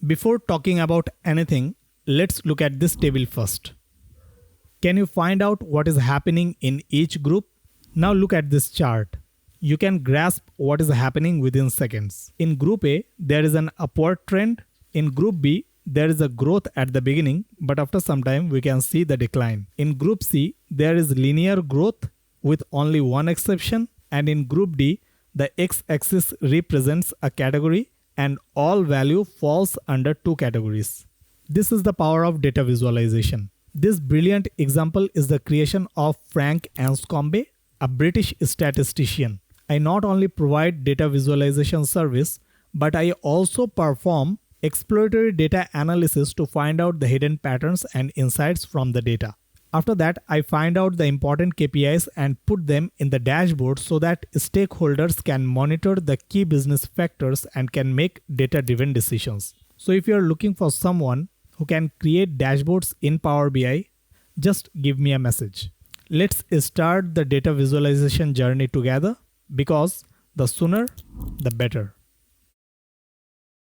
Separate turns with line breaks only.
Before talking about anything, let's look at this table first. Can you find out what is happening in each group? Now look at this chart. You can grasp what is happening within seconds. In group A, there is an upward trend. In group B, there is a growth at the beginning, but after some time we can see the decline. In group C, there is linear growth with only one exception, and in group D, the x-axis represents a category and all value falls under two categories. This is the power of data visualization. This brilliant example is the creation of Frank Anscombe, a British statistician. I not only provide data visualization service, but I also perform exploratory data analysis to find out the hidden patterns and insights from the data. After that, I find out the important KPIs and put them in the dashboard so that stakeholders can monitor the key business factors and can make data-driven decisions. So if you are looking for someone who can create dashboards in Power BI, just give me a message. Let's start the data visualization journey together, because the sooner, the better.